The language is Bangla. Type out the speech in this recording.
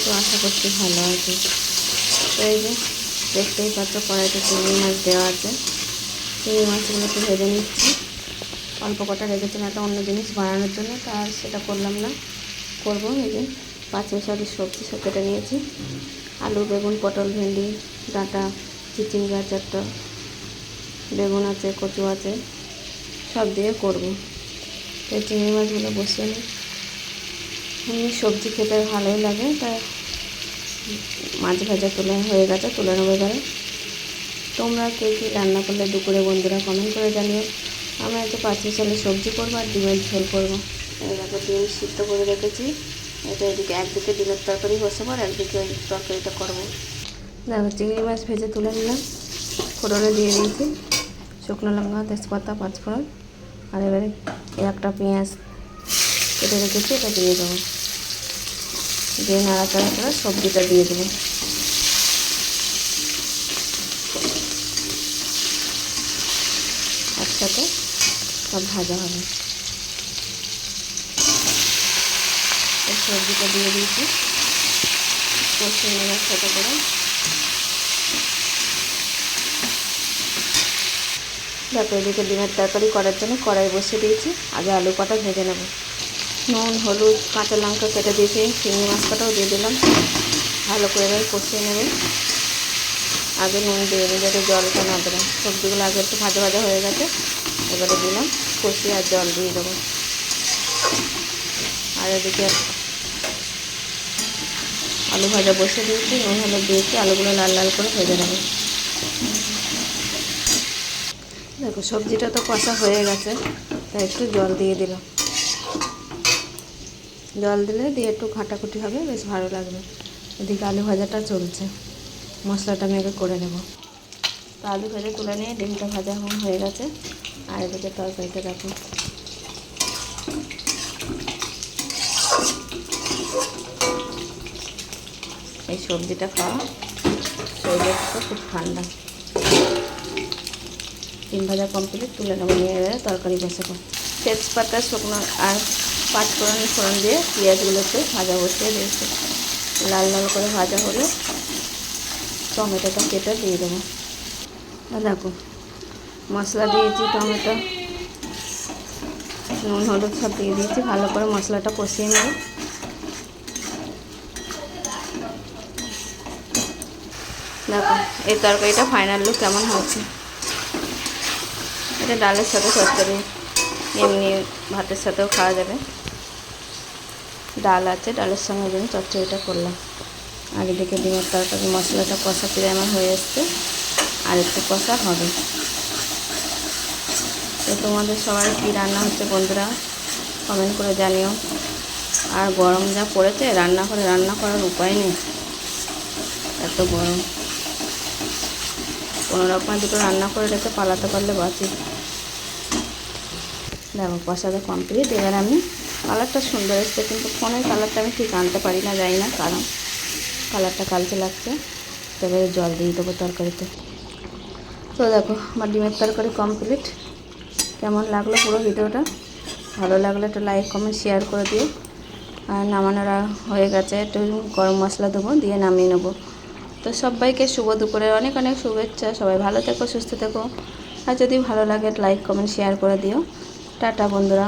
তো আশা করছি ভালো আছে। তো এই যে দেখতেই পাচ্ছ কড়াইতে চিংড়ি মাছ দেওয়া আছে। চিংড়ি মাছগুলোকে ভেজে নিচ্ছি। অল্প কটা রেখেছিলাম একটা অন্য জিনিস বানানোর জন্য, তা আর সেটা করলাম না, করবো। এই যে পাঁচমিশালি সবজি সব কেটে নিয়েছি। আলু, বেগুন, পটল, ভেন্ডি, ডাঁটা, চিচিঙ্গা, চারটা বেগুন আছে, কচু আছে, সব দিয়ে করবো। তো চিংড়ি মাছগুলো বসিয়ে নিই। এমনি সবজি খেতে ভালোই লাগে, তাই মাছ ভাজা তুলে হয়ে গেছে, তুলে নেবো এবারে। তোমরা কে কী রান্না করলে দুপুরে বন্ধুরা কমেন্ট করে জানিও। আমরা একটু পাঁচমিশালি সবজি করবো আর ডিমের ঝোল করবো। এই দেখো ডিম সিদ্ধ করে রেখেছি। এটা এদিকে একদিকে ডিমের তরকারি বসাবো আর একদিকে ওই তরকারিটা করবো। দেখো চিংড়ি মাছ ভেজে তুলে নিলাম, ফোড়নে দিয়ে দিয়েছি শুকনো লঙ্কা, তেজপাতা, পাঁচফোড়ন। আর এবারে একটা পেঁয়াজ কেটে রেখেছি, এটা দিয়ে দেবো। দিয়ে নাড়াচাড়া করে সবজিটা দিয়ে দেবো। একসাথে সব ভাজা হবে। এই সবজিটা দিয়ে দিয়েছি, কষিয়ে নেওয়ার সাথে করে। দেখো এদিকে ডিমের তরকারি করার জন্য কড়াই বসিয়ে দিয়েছি। আগে আলু কটা ভেজে নেব। নুন, হলুদ, কাঁচা লঙ্কা কেটে দিয়েছি, চিংড়ি মাছ কটাও দিয়ে দিলাম। ভালো করে এবার কষিয়ে নেবে। আগে নুন দিয়ে নিই যাতে জলটা না দেবে। সবজিগুলো আগে একটু ভাজা ভাজা হয়ে গেছে, এবারে দিলাম কষিয়ে আর জল দিয়ে দেবো। আর এদিকে আলু ভাজা বসিয়ে দিয়েছি, নুন হলুদ দিয়েছি, আলুগুলো লাল লাল করে ভেজে নেব। দেখো সবজিটা তো কষা হয়ে গেছে, তাই একটু জল দিয়ে দিলাম। জল দিলে দিয়ে একটু ঘাটাঘুটি হবে, বেশ ভালো লাগবে। এদিকে আলু ভাজাটা চলছে, মশলাটা আমি আগে করে নেব। তো আলু ভেজে তুলে নিয়ে ডিমটা ভাজা হয়ে গেছে। আর এদিকে তরকারিটা দেখো, এই সবজিটা খাওয়া শরীরটা খুব ঠান্ডা। ডিম ভাজা কমপ্লিট, তুলে নেবো। নিয়ে তরকারি বসাবো। তেজপাতা, শুকনো আর পাঁচফোড়ন দিয়ে পেঁয়াজগুলোতে ভাজা বসিয়ে দিয়েছি। লাল লাল করে ভাজা হলে টমেটোটা কেটে দিয়ে দেবো। দেখো মশলা দিয়েছি, টমেটো, নুন হলুদ সব দিয়ে দিয়েছি। ভালো করে মশলাটা কষিয়ে নেব। দেখো এই তরকারিটা ফাইনাল লুক কেমন হয়েছে। এটা ডালের সাথে চচ্চড়ি, এমনি ভাতের সাথেও খাওয়া যাবে। ডাল আছে, ডালের সঙ্গে জন্য চচ্চড়িটা করলাম। আর এদিকে ডিমের তরকারি মশলাটা কষা প্রায় আমার হয়ে এসছে, আর একটু কষা হবে। তো তোমাদের সবার কী রান্না হচ্ছে বন্ধুরা কমেন্ট করে জানিও। আর গরম যা পড়েছে, রান্নাঘরে রান্না করার উপায় নেই, এত গরম। কোনো রকমের দুটো রান্না করে রেখে পালাতে পারলে বাঁচি। দেখো কষাটা কমপ্লিট। এবার আমি কালারটা সুন্দর এসছে, কিন্তু ফোনের কালারটা আমি ঠিক আনতে পারি না, যাই না কারণ কালারটা কালচে লাগছে। তবে জল দিয়ে দেবো তরকারিতে। তো দেখো আমার ডিমের তরকারি কমপ্লিট। কেমন লাগলো পুরো ভিডিওটা? ভালো লাগলে একটু লাইক, কমেন্ট, শেয়ার করে দিও। আর নামানোরা হয়ে গেছে, একটু গরম মশলা দেবো, দিয়ে নামিয়ে নেবো। তো সবাইকে শুভ দুপুরের অনেক অনেক শুভেচ্ছা। সবাই ভালো থেকো, সুস্থ থেকো। আর যদি ভালো লাগে লাইক, কমেন্ট, শেয়ার করে দিও। টাটা বন্ধুরা।